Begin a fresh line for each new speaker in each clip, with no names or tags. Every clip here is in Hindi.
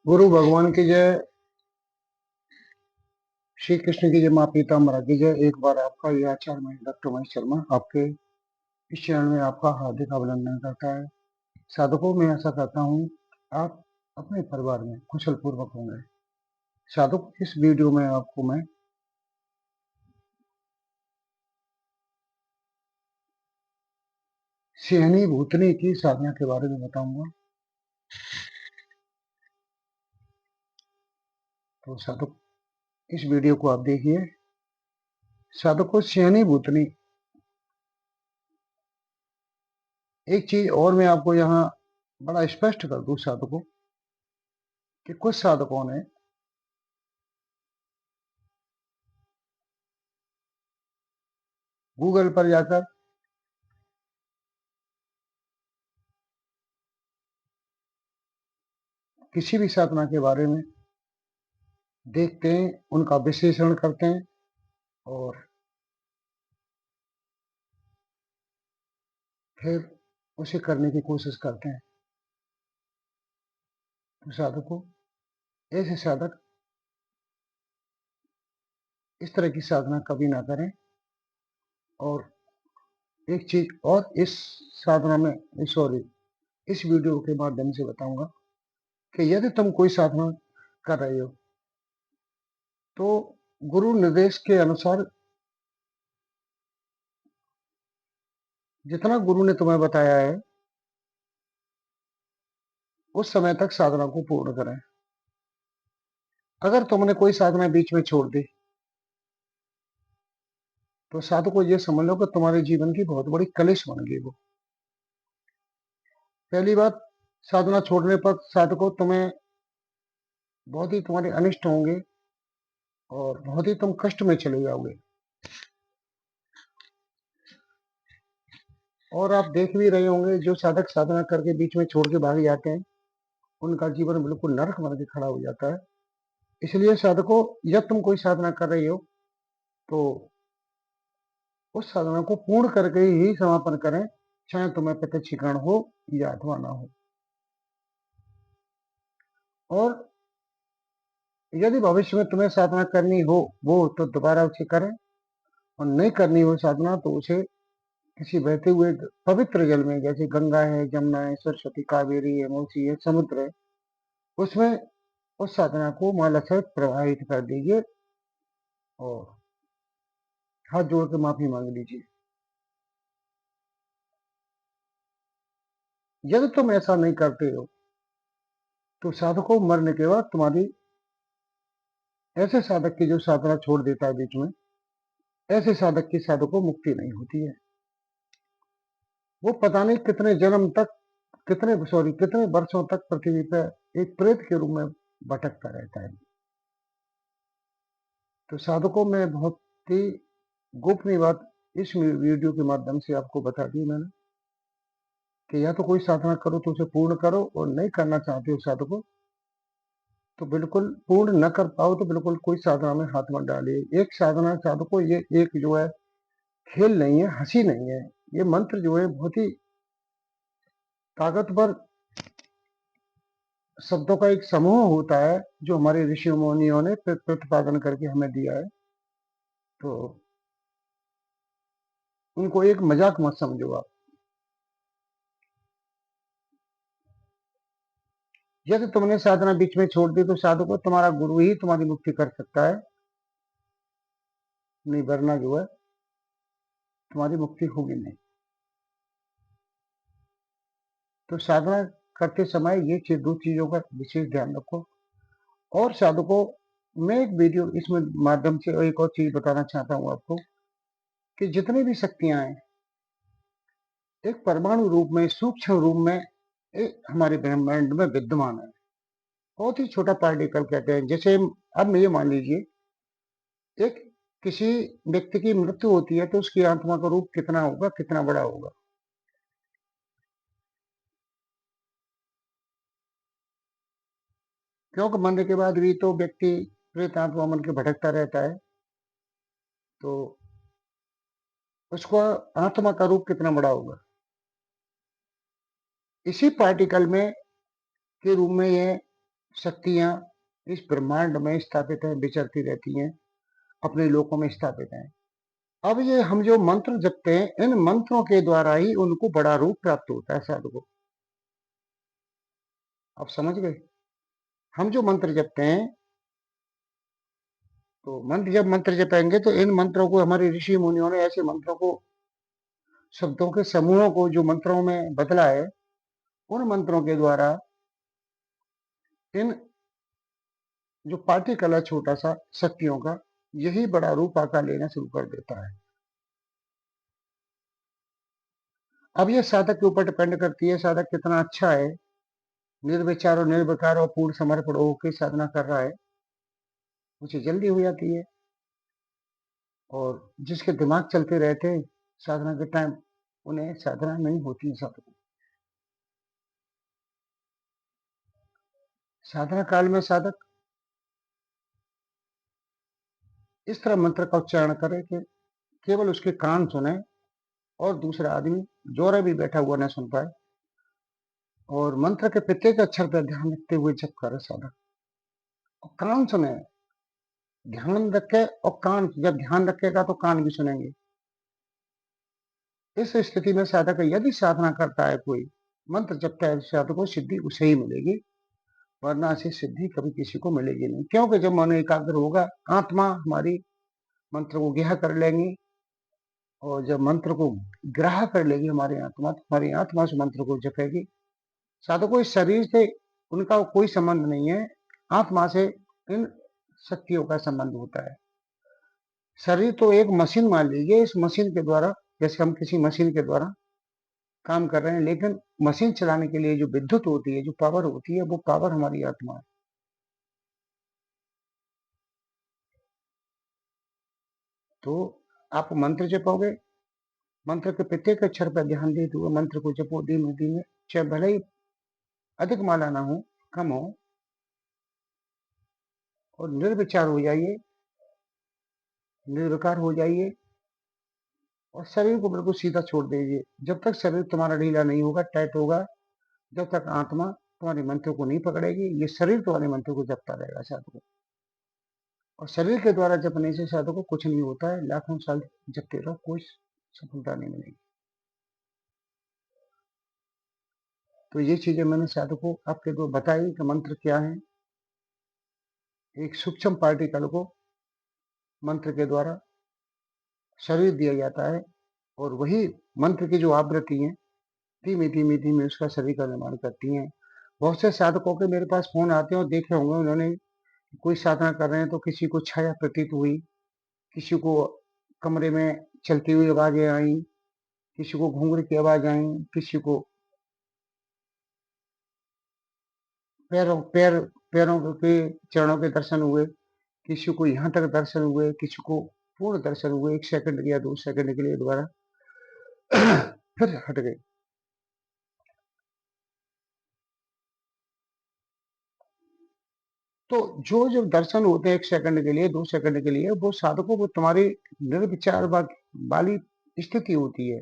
गुरु भगवान की जय, श्री कृष्ण की जय, माँ पीताम्बरा की जय। एक बार आपका यह आचार्य मैं डॉक्टर महेश शर्मा आपके इस चैनल में आपका हार्दिक अभिनंदन करता है। साधकों में आशा करता हूँ आप अपने परिवार में कुशल पूर्वक होंगे। साधक, इस वीडियो में आपको मैं सिहनी भूतनी की साधना के बारे में बताऊंगा। तो साधक, इस वीडियो को आप देखिए। साधकों, सिहनी भूतनी, एक चीज और मैं आपको यहाँ बड़ा स्पष्ट कर दूं साधकों कि कुछ साधकों ने गूगल पर जाकर किसी भी साधना के बारे में देखते हैं, उनका विश्लेषण करते हैं और फिर उसे करने की कोशिश करते हैं। तो साधकों, ऐसे साधक इस तरह की साधना कभी ना करें। और एक चीज और इस साधना में, सॉरी, इस वीडियो के माध्यम से बताऊंगा कि यदि तुम कोई साधना कर रहे हो तो गुरु निर्देश के अनुसार जितना गुरु ने तुम्हें बताया है उस समय तक साधना को पूर्ण करें। अगर तुमने कोई साधना बीच में छोड़ दी तो साधकों ये समझ लो कि तुम्हारे जीवन की बहुत बड़ी कलेश बन गई वो। पहली बात, साधना छोड़ने पर साधकों तुम्हें बहुत ही तुम्हारे अनिष्ट होंगे और बहुत ही तुम कष्ट में चले जाओगे। और आप देख भी रहे होंगे, जो साधक साधना करके बीच में छोड़ के भाग जाते हैं उनका जीवन बिल्कुल नरक बन के खड़ा हो जाता है। इसलिए साधकों, जब तुम कोई साधना कर रही हो तो उस साधना को पूर्ण करके ही समापन करें, चाहे तुम्हें प्रत्यक्षीकरण हो या अथवा ना हो। और यदि भविष्य में तुम्हें साधना करनी हो वो तो दोबारा उसे करें, और नहीं करनी हो साधना तो उसे किसी बहते हुए पवित्र जल में, जैसे गंगा है, जमुना है, सरस्वती, कावेरी है, मूसी है, समुद्र है, उसमें उस साधना को माला सहित प्रवाहित कर दीजिए और हाथ जोड़ के माफी मांग लीजिए। यदि तुम ऐसा नहीं करते हो तो साधकों, मरने के बाद तुम्हारी, ऐसे साधक की जो साधना छोड़ देता है बीच में, ऐसे साधक की साधकों मुक्ति नहीं होती है। वो पता नहीं कितने जन्म तक, कितने वर्षों तक पृथ्वी पर एक प्रेत के रूप में भटकता रहता है। तो साधकों, में बहुत ही गोपनीय बात इस वीडियो के माध्यम से आपको बता दी मैंने कि या तो कोई साधना करो तो उसे पूर्ण करो, और नहीं करना चाहते हो साधकों तो बिल्कुल पूर्ण न कर पाओ तो बिल्कुल कोई साधना में हाथ मत डालिए। एक साधना साधकों, ये एक जो है खेल नहीं है, हंसी नहीं है। ये मंत्र जो है बहुत ही ताकतवर शब्दों का एक समूह होता है जो हमारे ऋषि मुनियों ने प्रतिपादन करके हमें दिया है। तो उनको एक मजाक मत समझो आप। यदि तुमने साधना बीच में छोड़ दी तो साधकों, तुम्हारा गुरु ही तुम्हारी मुक्ति कर सकता है, नहीं वरना जो है तुम्हारी मुक्ति होगी नहीं। तो साधना करते समय ये दो चीजों का विशेष ध्यान रखो। और साधकों, मैं एक वीडियो इसमें माध्यम से एक और चीज बताना चाहता हूँ आपको कि जितनी भी शक्तियां हैं एक परमाणु रूप में, सूक्ष्म रूप में एक हमारे ब्रह्मांड में विद्यमान है। बहुत ही छोटा पार्टिकल कहते हैं। जैसे अब ये मान लीजिए, एक किसी व्यक्ति की मृत्यु होती है तो उसकी आत्मा का रूप कितना होगा, कितना बड़ा होगा। क्योंकि मरने के बाद भी तो व्यक्ति प्रेत आत्मा मन के भटकता रहता है, तो उसको आत्मा का रूप कितना बड़ा होगा। इसी पार्टिकल में के रूप में ये शक्तियां इस ब्रह्मांड में स्थापित है, विचरती रहती हैं, अपने लोकों में स्थापित हैं। अब ये हम जो मंत्र जपते हैं, इन मंत्रों के द्वारा ही उनको बड़ा रूप प्राप्त होता है साधु को। आप समझ गए? हम जो मंत्र जपते हैं, तो जब मंत्र जपेंगे तो इन मंत्रों को हमारे ऋषि मुनियों ने ऐसे मंत्रों को, शब्दों के समूहों को जो मंत्रों में बदला है, उन मंत्रों के द्वारा इन जो पार्टिकल है छोटा सा शक्तियों का, यही बड़ा रूप आकार लेना शुरू कर देता है। अब ये साधक के ऊपर डिपेंड करती है, साधक कितना अच्छा है, निर्विचार और निर्विकार और पूर्ण समर्पण होकर साधना कर रहा है, उसे जल्दी हो जाती है। और जिसके दिमाग चलते रहते हैं साधना के टाइम, उन्हें साधना नहीं होती है। साधक साधना काल में साधक इस तरह मंत्र का उच्चारण करे कि केवल उसके कान सुने और दूसरा आदमी जोरा भी बैठा हुआ न सुन पाए, और मंत्र के प्रत्येक अक्षर पर ध्यान रखते हुए जप करे साधक, और कान सुने, ध्यान रखे, और कान जब ध्यान रखेगा तो कान भी सुनेंगे। इस स्थिति में साधक यदि साधना करता है, कोई मंत्र जपता है, साधक को सिद्धि उसे ही मिलेगी, वरना ऐसी सिद्धि कभी किसी को मिलेगी नहीं। क्योंकि जब मन एकाग्र होगा, आत्मा हमारी मंत्र को ग्रह कर लेंगी, और जब मंत्र को ग्रह कर लेगी हमारी आत्मा, तो हमारी आत्मा से मंत्र को जपेगी। साधक को इस शरीर से उनका कोई संबंध नहीं है, आत्मा से इन शक्तियों का संबंध होता है। शरीर तो एक मशीन मान लीजिए, इस मशीन के द्वारा, जैसे हम किसी मशीन के द्वारा काम कर रहे हैं, लेकिन मशीन चलाने के लिए जो विद्युत होती है, जो पावर होती है, वो पावर हमारी आत्मा है। तो आप मंत्र जपोगे, मंत्र के प्रत्येक अक्षर पर ध्यान देते हुए मंत्र को जपो धीमे धीमे, चाहे भले ही अधिक माला ना हो, कम हो, और निर्विचार हो जाइए, निर्विकार हो जाइए, और शरीर को बिल्कुल सीधा छोड़ दीजिए। जब तक शरीर तुम्हारा ढीला नहीं होगा, टाइट होगा, जब तक आत्मा तुम्हारे मंत्र को नहीं पकड़ेगी, ये शरीर तुम्हारे मंत्र को जपता रहेगा साधु को। और शरीर के द्वारा जपने से साधु को कुछ नहीं होता है, लाखों साल जपते रहो, कोई सफलता नहीं मिलेगी। तो ये चीजें मैंने साधु को आपके को बताई कि मंत्र क्या है। एक सूक्ष्म पार्टिकल को मंत्र के द्वारा शरीर दिया जाता है, और वही मंत्र की जो आवृत्ति है, धीमे धीमे धीमे उसका शरीर का निर्माण करती हैं। बहुत से साधकों के मेरे पास फोन आते हैं, और देखे होंगे उन्होंने, कोई साधना कर रहे हैं तो किसी को छाया प्रतीत हुई, किसी को कमरे में चलती हुई आवाजें आई, किसी को घूंघर की आवाज आई, किसी को पैरों के चरणों के दर्शन हुए, किसी को यहाँ तक दर्शन हुए, किसी को पूर्ण दर्शन हुए, 1 सेकंड या 2 सेकंड के लिए दोबारा फिर हट गए। तो जो जो दर्शन होते हैं 1 सेकंड के लिए, 2 सेकंड के लिए, वो साधकों को तुम्हारी निर्विचार वाली स्थिति होती है।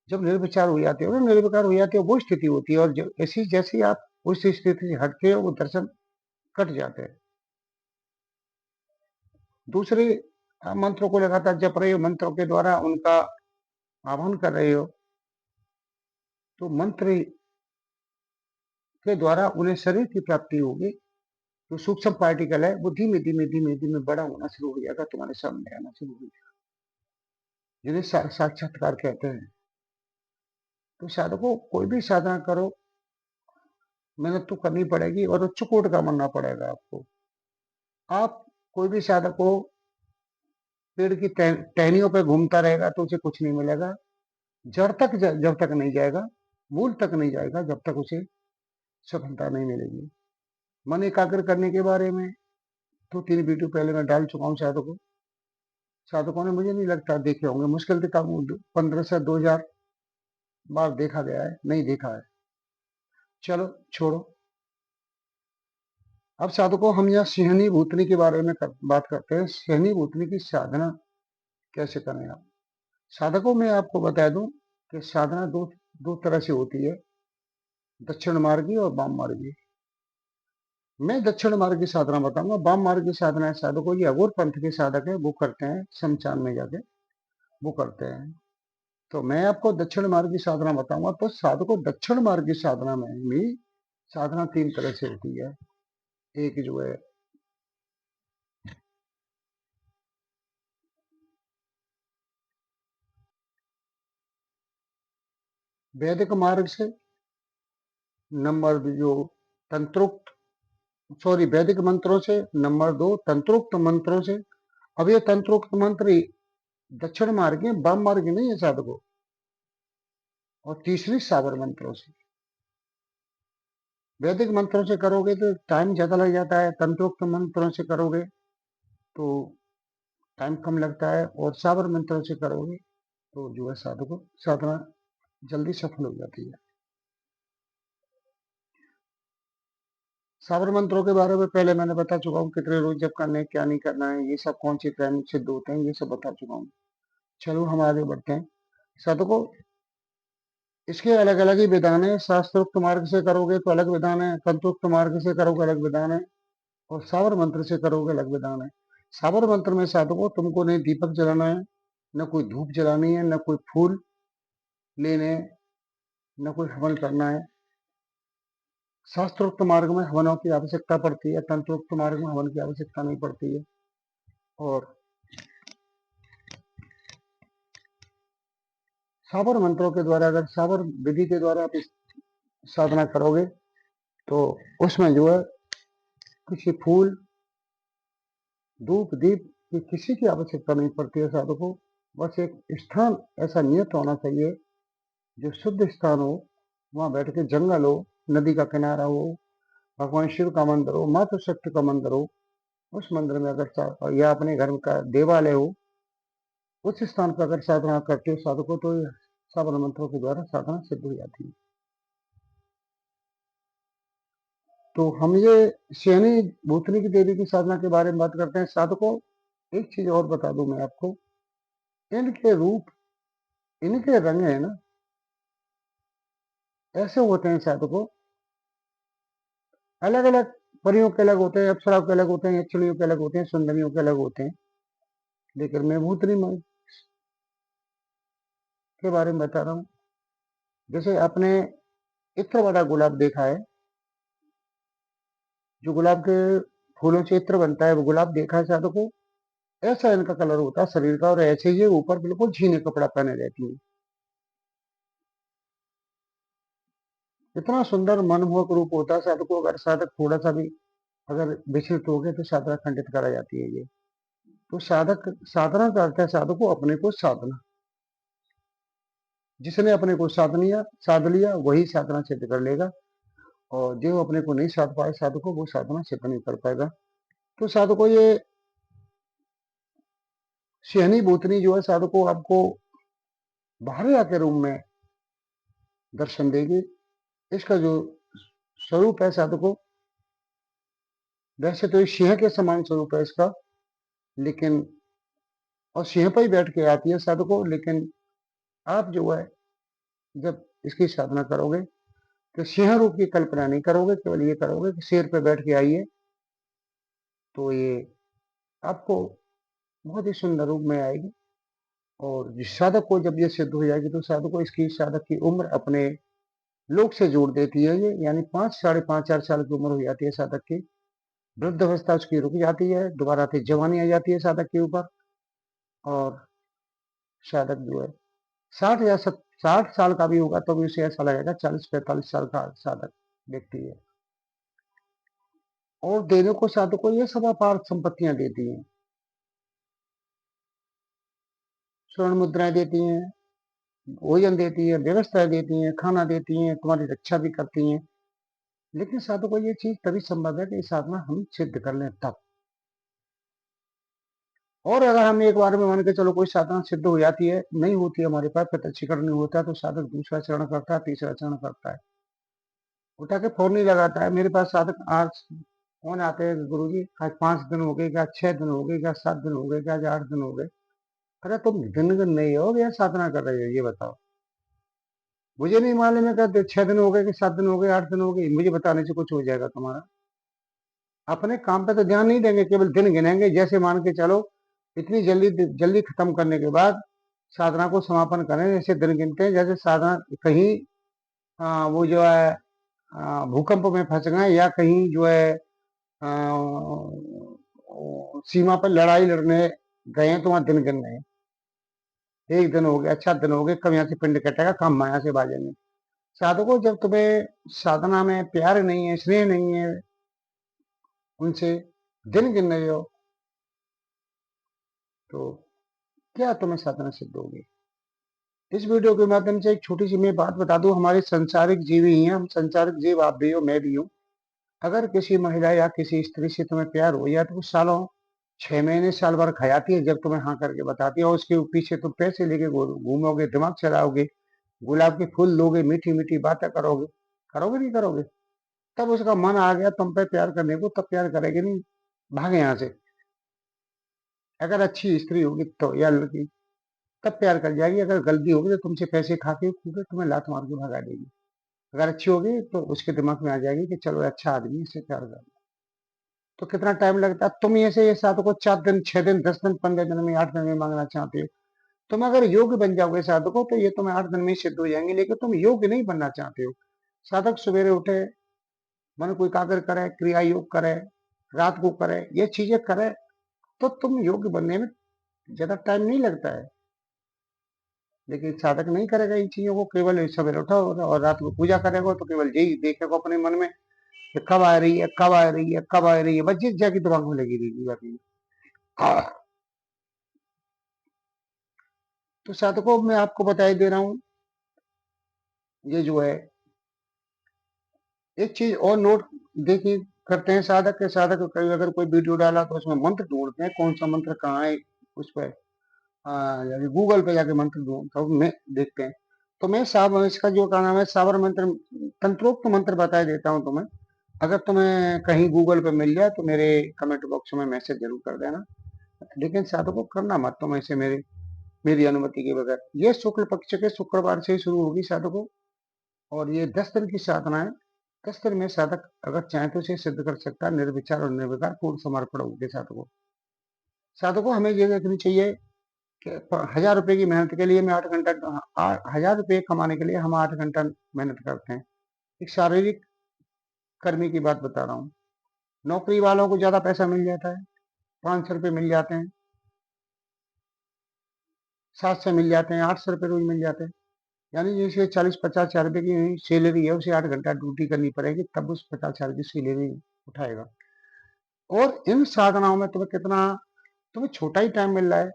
जब निर्विचार हो जाते हो ना, निर्विकार हो जाते हो, वो स्थिति होती है। और जब ऐसी जैसे ही आप उस स्थिति से हटते हो, वो दर्शन कट जाते हैं। दूसरे मंत्रों को लगातार जप रहे हो, मंत्रों के द्वारा उनका आह्वान कर रहे हो, तो मंत्र के द्वारा उन्हें शरीर की प्राप्ति होगी। जो सूक्ष्म पार्टिकल है, वो धीमे धीमे धीमे धीमे बड़ा होना शुरू हो जाएगा, तुम्हारे सामने आना शुरू हो जाएगा, जिन्हें साक्षात्कार कहते हैं। तो साधकों, कोई भी साधना करो, मेहनत तो करनी पड़ेगी, और उच्च कोट का मानना पड़ेगा आपको। आप कोई भी साधक हो, पेड़ की टहनियों पे घूमता रहेगा तो उसे कुछ नहीं मिलेगा। जड़ तक जब तक नहीं जाएगा, मूल तक नहीं जाएगा, जब तक उसे सफलता नहीं मिलेगी। मन एकाग्र करने के बारे में 2-3 वीडियो पहले मैं डाल चुका हूँ। साधकों ने, मुझे नहीं लगता देखे होंगे, मुश्किल से कम 15 से 2000 बार देखा गया है, नहीं देखा है। चलो छोड़ो। अब साधकों, हम यहाँ सिहनी भूतनी के बारे में बात करते हैं। सिहनी भूतनी की साधना कैसे करें आप। साधकों में आपको बता दूं कि साधना दो दो तरह से होती है, दक्षिण मार्गी और वाम मार्गी। मैं दक्षिण मार्ग की साधना बताऊंगा। वाम मार्ग की साधना है साधकों, ये अघोर पंथ के साधक है, वो करते हैं शमशान में जाके, वो करते हैं। तो मैं आपको दक्षिण मार्ग की साधना बताऊंगा। तो साधकों, दक्षिण मार्ग की साधना में भी साधना 3 तरह से होती है। एक जो है वैदिक मार्ग से, नंबर जो तंत्रोक्त, सॉरी, वैदिक मंत्रों से, नंबर 2 तंत्रोक्त मंत्रों से। अब ये तंत्रोक्त मंत्र दक्षिण मार्ग है, वाम मार्ग नहीं है साधकों। और तीसरी साबर मंत्रों से। वैदिक मंत्रों से करोगे तो टाइम ज्यादा लग जाता है, तंत्रोक्त मंत्रों से करोगे तो टाइम कम लगता है, और साबर मंत्रों से करोगे तो जो है साधकों साधना जल्दी सफल हो जाती है। साबर मंत्रों के बारे में पहले मैंने बता चुका हूँ, कितने रोज जब करना है, क्या नहीं करना है, ये सब कौन सी टाइम सिद्ध होते हैं, ये सब बता चुका हूँ। चलो हम आगे बढ़ते हैं। साधकों, इसके अलग अलग ही विधान है। शास्त्रोक्त मार्ग से करोगे तो अलग विधान है, तंत्रोक्त मार्ग से करोगे अलग विधान है, और साबर मंत्र से करोगे अलग विधान है। साबर मंत्र में साधकों तुमको नहीं दीपक जलाना है, न कोई धूप जलानी है, न कोई फूल लेने, न कोई हवन करना है। शास्त्रोक्त मार्ग में हवनों की आवश्यकता पड़ती है, तंत्रोक्त मार्ग में हवन की आवश्यकता नहीं पड़ती है। और साबर मंत्रों के द्वारा, अगर साबर विधि के द्वारा आप इस साधना करोगे तो उसमें जो है किसी फूल, धूप, दीप की किसी की आवश्यकता नहीं पड़ती है साधकों। बस एक स्थान ऐसा नियत होना चाहिए जो शुद्ध स्थान हो, वहां बैठ के, जंगल हो, नदी का किनारा हो, भगवान शिव का मंदिर हो, मातृ शक्ति का मंदिर हो, उस मंदिर में अगर, या अपने घर का देवालय हो, उस स्थान पर अगर साधना करते हो साधकों तो ये साबर मंत्रों के द्वारा साधना सिद्ध हो जाती है। तो हम ये शयनी भूतनी की देवी की साधना के बारे में बात करते हैं साधकों। एक चीज और बता दूं मैं आपको, इनके रूप, इनके रंग है ना, ऐसे होते हैं साधकों, अलग अलग परियों के अलग होते हैं, अप्सराओं के अलग होते हैं, यक्षिणियों के अलग होते हैं, सुंदरियों के अलग होते हैं। लेकिन मैं भूतनी के बारे में बता रहा हूँ। जैसे आपने इत्र वाला गुलाब देखा है, जो गुलाब के फूलों से इत्र बनता है, वो गुलाब देखा है साधकों। ऐसा इनका कलर होता है शरीर का, और ऐसे ही ये ऊपर बिल्कुल झीने कपड़ा पहने रहती है। इतना सुंदर मनमोहक रूप होता है साधकों। अगर साधक थोड़ा सा भी अगर विचलित हो गए तो साधना खंडित करा जाती है ये। तो साधक, साधना करता है साधकों अपने को साधना। जिसने अपने को साध लिया वही साधना सिद्ध कर लेगा, और जो अपने को नहीं साध पाए साधकों, वो साधना सिद्ध नहीं कर पाएगा। तो साधकों, ये शहनी भूतनी जो है साधकों आपको बाहर आके रूम में दर्शन देगी। इसका जो स्वरूप है साधकों, वैसे तो ये सिंह के समान स्वरूप है इसका, लेकिन, और सिंह पर ही बैठ के आती है साधकों। लेकिन आप जो है जब इसकी साधना करोगे तो सिंह रूप की कल्पना नहीं करोगे, केवल ये करोगे कि शेर पे बैठ के आइए, तो ये आपको बहुत ही सुंदर रूप में आएगी। और जिस साधक को जब ये सिद्ध हो जाएगी तो साधक को, इसकी साधक की उम्र अपने लोक से जोड़ देती है ये, यानी 5, साढ़े 5, 4 साल की उम्र हो जाती है साधक की। वृद्ध अवस्था उसकी रुक जाती है, दोबारा फिर जवानी आ जाती है साधक के ऊपर। और साधक जो है 60 साल का भी होगा तो भी उसे ऐसा लगेगा 40-45 साल का साधक व्यक्ति है। और देने को साधक को ये सब अपार संपत्तियां देती हैं, स्वर्ण मुद्राएं देती हैं, भोजन देती है, व्यवस्था देती हैं, खाना देती हैं, तुम्हारी रक्षा भी करती हैं। लेकिन साधु को ये चीज तभी संभव है कि साधना हम सिद्ध कर लें तब। और अगर हम एक बार में मान के चलो कोई साधना सिद्ध हो जाती है, नहीं होती है हमारे पास, प्रत्यक्षीकरण नहीं होता, तो साधक दूसरा चरण करता है, तीसरा चरण करता है, उठा के फोन नहीं लगाता है। मेरे पास साधक आज फोन आते हैं, गुरु जी आज 5 दिन हो गए, क्या 6 दिन हो गए, क्या 7 दिन हो गए, क्या 8 दिन हो गए। अरे तुम दिन दिन नहीं हो या साधना कर रहे हो, ये बताओ। मुझे नहीं मालूम है, क्या 6 दिन हो गए कि 7 दिन हो गए, 8 दिन हो गए, मुझे बताने से कुछ हो जाएगा तुम्हारा? अपने काम पे तो ध्यान नहीं देंगे, केवल दिन गिनेंगे। जैसे मान के चलो, इतनी जल्दी जल्दी खत्म करने के बाद साधना को समापन करें। जैसे दिन गिनते हैं, जैसे साधना कहीं वो जो है भूकंप में फंस गए, या कहीं जो है सीमा पर लड़ाई लड़ने गए हैं, तो वहां दिन गिन रहे हैं। एक दिन हो गया, अच्छा दिन हो गया, कब यहाँ से पिंड कटेगा, कब माया से बाजेंगे। साधकों, जब तुम्हें साधना में प्यार नहीं है, स्नेह नहीं है उनसे, दिन गिन रहे हो, तो क्या तुम्हें साधना सिद्ध होगी। इस वीडियो के माध्यम से एक छोटी सी मैं बात बता दूं, हमारे संसारिक जीव ही हैं हम, संसारिक जीव आप भी हो, मैं भी हूँ। अगर किसी महिला या किसी स्त्री से तुम्हें प्यार हो या तो कुछ सालों, 6 महीने, साल भर खयाती है, जब तुम्हें हाँ करके बताती है, और उसके पीछे तुम पैसे लेके घूमोगे, दिमाग चलाओगे, गुलाब के फूल लोगे, मीठी मीठी बातें करोगे, करोगे नहीं करोगे। तब उसका मन आ गया तुम पे प्यार करने को, तब प्यार करेगी नहीं, भागे यहाँ से। अगर अच्छी स्त्री होगी तो, या लड़की, तब प्यार कर जाएगी। अगर गलती होगी तो तुमसे पैसे खा के खूबे तुम्हें लात मार के भगा देगी। अगर अच्छी होगी तो उसके दिमाग में आ जाएगी कि चलो अच्छा आदमी है, इससे प्यार कर। तो कितना टाइम लगता है। तुम ऐसे ये साधु को 4 दिन, 6 दिन, 10 दिन, 15 दिन में, 8 दिन में मांगना चाहते हो। तुम अगर योग्य बन जाओगे साधु को, तो ये तुम्हें 8 दिन में ही सिद्ध हो जाएंगे। लेकिन तुम योग्य नहीं बनना चाहते हो। साधक सवेरे उठे, मन को एकाग्र करे, क्रिया योग करे, रात को करे, ये चीजें करे, तो तुम योग्य बनने में ज्यादा टाइम नहीं लगता है। लेकिन साधक नहीं करेगा इन चीजों को, केवल सवेरे उठो और रात को पूजा करेगा, तो केवल यही देखेगा अपने मन में कि कब आ रही है, कब आ रही है, कब आ रही है, बस जिस जाके दिमाग में लगी रहेगी बाकी। तो साधकों, मैं आपको बताई दे रहा हूँ, ये जो है एक चीज और नोट देखिए करते हैं साधक के। साधक कभी अगर कोई वीडियो डाला तो उसमें मंत्र ढूंढते हैं, कौन सा मंत्र कहाँ है उस पर, गूगल पे जाके मंत्र ढूंढ तो मैं देखते हैं। तो मैं साहब इसका जो का नाम है साबर मंत्र, तंत्रोक्त मंत्र बता देता हूँ तुम्हें। अगर तुम्हें कहीं गूगल पे मिल जाए तो मेरे कमेंट बॉक्स में मैसेज जरूर कर देना। लेकिन साधकों, करना मत तुम ऐसे मेरी अनुमति के बगैर। ये शुक्ल पक्ष के शुक्रवार से ही शुरू होगी साधकों, और ये 10 दिन की साधना है। 10 दिन में साधक अगर चाहे तो इसे सिद्ध कर सकता है, निर्विचार और निर्विकार पूर्ण समर्पण होगी साधकों। साधकों, हमें ये देखनी चाहिए कि 1000 रुपए की मेहनत के लिए मैं 8 घंटा, 1000 रुपए कमाने के लिए हम 8 घंटा मेहनत करते हैं। एक शारीरिक कर्मी की बात बता रहा हूँ। नौकरी वालों को ज्यादा पैसा मिल जाता है, 500 रुपये मिल जाते हैं, 700 मिल जाते हैं, 800 रुपये रोज मिल जाते हैं। यानी जैसे 40-50 हज़ार रुपए की सैलरी है, उसे 8 घंटा ड्यूटी करनी पड़ेगी, तब उस 50 हज़ार की सैलरी उठाएगा। और इन साधनाओं में तुम्हें छोटा ही टाइम मिल रहा है।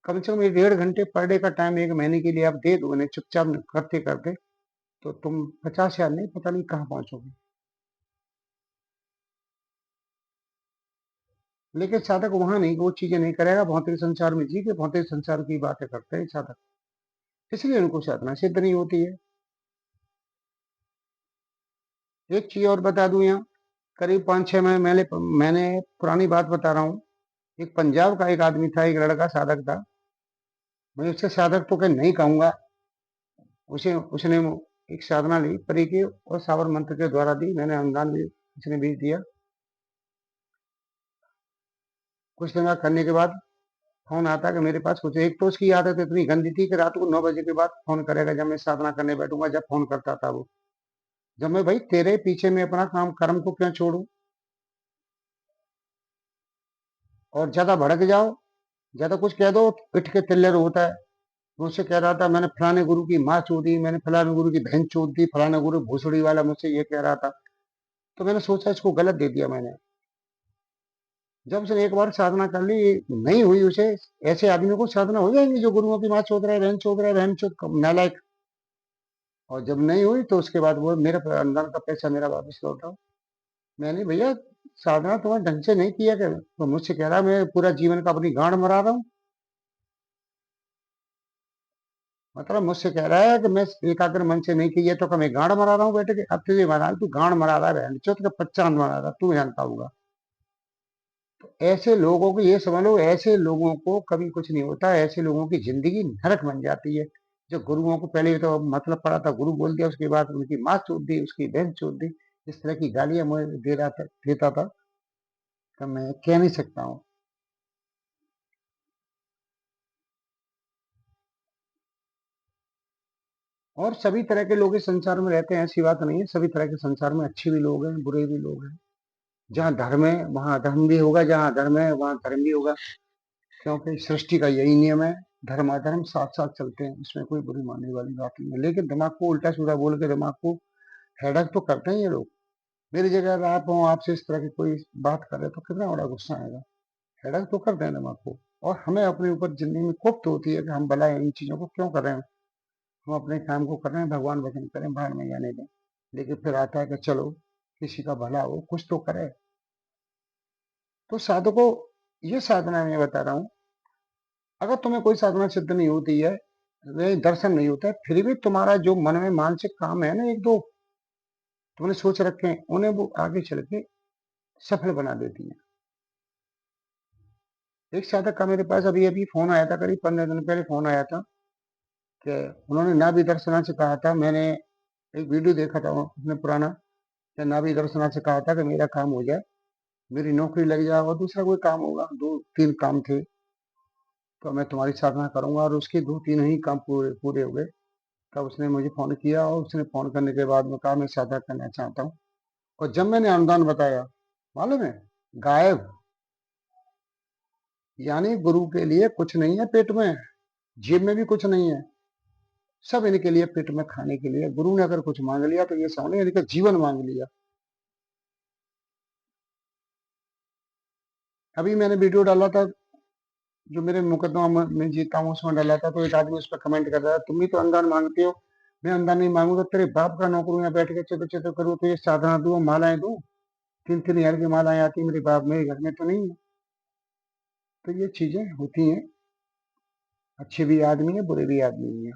कम से कम 1.5 घंटे पर डे का टाइम 1 महीने के लिए आप दे दो इन्हें, चुपचाप करते करते, तो तुम 50 हज़ार नहीं, पता नहीं कहाँ पहुंचोगे। लेकिन साधक वहां नहीं, वो चीजें नहीं करेगा, भौतिक संसार में जी के भौतिक संसार की बातें करते हैं साधक, इसलिए उनको साधना सिद्ध नहीं होती है। एक चीज और बता दूं, यहाँ करीब 5-6 महीने मैंने पुरानी बात बता रहा हूँ। एक पंजाब का एक आदमी था, एक लड़का साधक था। मैं उससे साधक तो कहीं नहीं कहूंगा। उसे उसने एक साधना ली परी की, और सावर मंत्र के द्वारा दी। मैंने अनुदान भी उसने भी दिया। कुछ दिन करने के बाद फोन आता कि मेरे पास कुछ, एक तो उसकी आदत इतनी गंदी थी कि रात को 9 बजे के बाद फोन करेगा, जब मैं साधना करने बैठूंगा, जब फोन करता था वो। जब मैं, भाई तेरे पीछे मैं अपना काम कर्म को क्यों छोड़ू। और ज्यादा भड़क जाओ, ज्यादा कुछ कह दो, पिट के तिल्लर होता है। मुझसे कह रहा था मैंने फलाने गुरु की माँ चोद दी, मैंने फलाने गुरु की बहन चोद दी, फलाना गुरु भूसड़ी वाला मुझसे ये कह रहा था। तो मैंने सोचा इसको गलत दे दिया मैंने। जब उसने एक बार साधना कर ली, नहीं हुई उसे, ऐसे आदमी को साधना हो जाएंगी जो गुरुओं की माँ चोद रहा है, बहन चोद रहा है, बहन चोद नालायक। और जब नहीं हुई तो उसके बाद वो मेरे अनुदान का पैसा मेरा वापस लौटाओ। मैंने, भैया साधना तुम्हें ढंग से नहीं किया क्या। तो मुझसे कह रहा मैं पूरा जीवन का अपनी गांड मरा रहा हूँ। मतलब मुझसे कह रहा है कि मैं एकाग्र मन से नहीं किया, तो मैं गांड मरा रहा हूँ बेटे के। अब तुझे मरा, तू गांड मरा रहा है, बहन चोद का पच्चान मरा रहा, तू जानता होगा। ऐसे लोगों को ये समझ लो, ऐसे लोगों को कभी कुछ नहीं होता, ऐसे लोगों की जिंदगी नरक बन जाती है। जो गुरुओं को पहले तो मतलब पड़ा था, गुरु बोल दिया, उसके बाद उनकी माँ चोद दी, उसकी बहन चोद दी, इस तरह की गालियां मुझे दे रहा था, देता था। तो मैं कह नहीं सकता हूँ। और सभी तरह के लोग इस संसार में रहते हैं, ऐसी बात नहीं है। सभी तरह के संसार में अच्छे भी लोग हैं, बुरे भी लोग हैं। जहाँ धर्म है वहाँ अधर्म भी होगा, जहाँ अधर्म है वहाँ धर्म भी होगा, क्योंकि सृष्टि का यही नियम है। धर्म अधर्म साथ साथ चलते हैं, इसमें कोई बुरी मानने वाली बात नहीं है। लेकिन दिमाग को उल्टा सीधा बोल के दिमाग को हेडक तो करते हैं ये लोग। मेरी जगह अगर आप हो, आपसे इस तरह की कोई बात करे तो कितना बड़ा गुस्सा आएगा। हेडक तो करते हैं दिमाग को। और हमें अपने ऊपर जिंदगी में कुफ्त होती है कि हम भला इन चीजों को क्यों कर रहे हैं। हम अपने काम को कर रहे हैं, भगवान वचन करें, बाहर में जाने दें। लेकिन फिर आता है कि चलो किसी का भला हो, कुछ तो करे। तो साधकों, ये साधना मैं बता रहा हूँ, अगर तुम्हें कोई साधना सिद्ध नहीं होती है, वे दर्शन नहीं होता है, फिर भी तुम्हारा जो मन में मानसिक काम है ना, एक दो तुमने सोच रखे हैं, उन्हें वो आगे चल के सफल बना देती है। एक साधक का मेरे पास अभी अभी फोन आया था, करीब 15 दिन पहले फोन आया था कि उन्होंने नाभि दर्शना से कहा था। मैंने एक वीडियो देखा था उसने पुराना, कि नाभि दर्शना से कहा था कि मेरा काम हो जाए, मेरी नौकरी लग जाए और दूसरा कोई काम होगा। दो तीन काम थे, तो मैं तुम्हारी साधना करूंगा। और उसके दो तीन ही काम पूरे पूरे हो गए। तब उसने मुझे फ़ोन किया और उसने फ़ोन करने के बाद में कहा मैं साझा करना चाहता हूँ। और जब मैंने अनुदान बताया, मालूम है, गायब। यानी गुरु के लिए कुछ नहीं है पेट में, जेब में भी कुछ नहीं है, सब इनके लिए पेट में खाने के लिए। गुरु ने अगर कुछ मांग लिया तो ये समझ इनका जीवन मांग लिया। अभी मैंने वीडियो डाला था, जो मेरे मुकदमा में जीता हूँ उसमें डाला था, तो एक आदमी उस पर कमेंट कर रहा है, तुम भी तो अनुदान मांगते हो। मैं अनुदान नहीं मांगूंगा, तेरे बाप का नौकर यहाँ बैठ के चित्र चित्र करूँ तो ये साधना दूँ, मालाएं दूँ। 3-3 हज़ार की मालाएं आती मेरे बाप, मेरे घर में तो नहीं है। तो ये चीजें होती हैं, अच्छे भी आदमी है, बुरे भी आदमी है।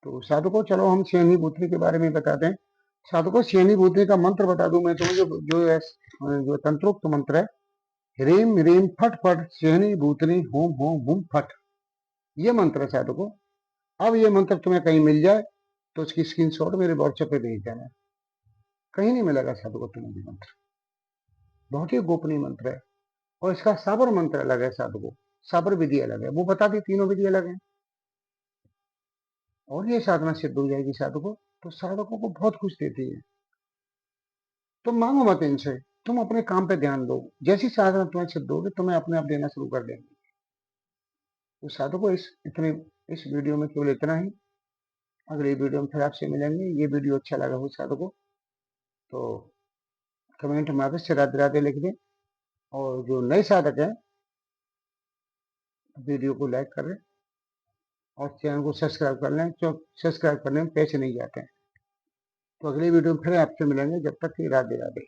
तो साधुको, चलो हम सेनी भूतनी के बारे में बताते हैं। साधुको, सेनी भूतनी का मंत्र बता दूं मैं तुम्हें, जो तंत्रोक्त मंत्र है, ह्रीम ह्रीम फट फट सेनी भूतनी होम होम हुम फट, ये मंत्र है साधुको। अब ये मंत्र तुम्हें कहीं मिल जाए तो उसकी स्क्रीनशॉट मेरे व्हाट्सएप पे भेज देना। कहीं नहीं मिलेगा साधुको तुम्हें ये मंत्र, बहुत ही गोपनीय मंत्र है। और इसका साबर मंत्र अलग है साधुको, साबर विधि अलग है, वो बता दी, तीनों विधि अलग है। और ये साधना सिद्ध हो जाएगी साधकों, तो साधकों को बहुत खुश देती है। तुम मांगो मत इनसे, तुम अपने काम पे ध्यान दो। जैसी साधना तुम्हें सिद्ध होगी, तुम्हें अपने आप देना शुरू कर देंगे। तो साधकों, इस वीडियो में केवल इतना ही। अगली वीडियो में फिर आपसे मिलेंगे। ये वीडियो अच्छा लगा हो साधकों तो कमेंट में अवश्य राधे राधे लिख दें। और जो नए साधक हैं, वीडियो को लाइक करें और चैनल को सब्सक्राइब कर लें, क्यों सब्सक्राइब करने में पैसे नहीं जाते हैं। तो अगली वीडियो में फिर आपसे मिलेंगे, जब तक कि राधे राधे।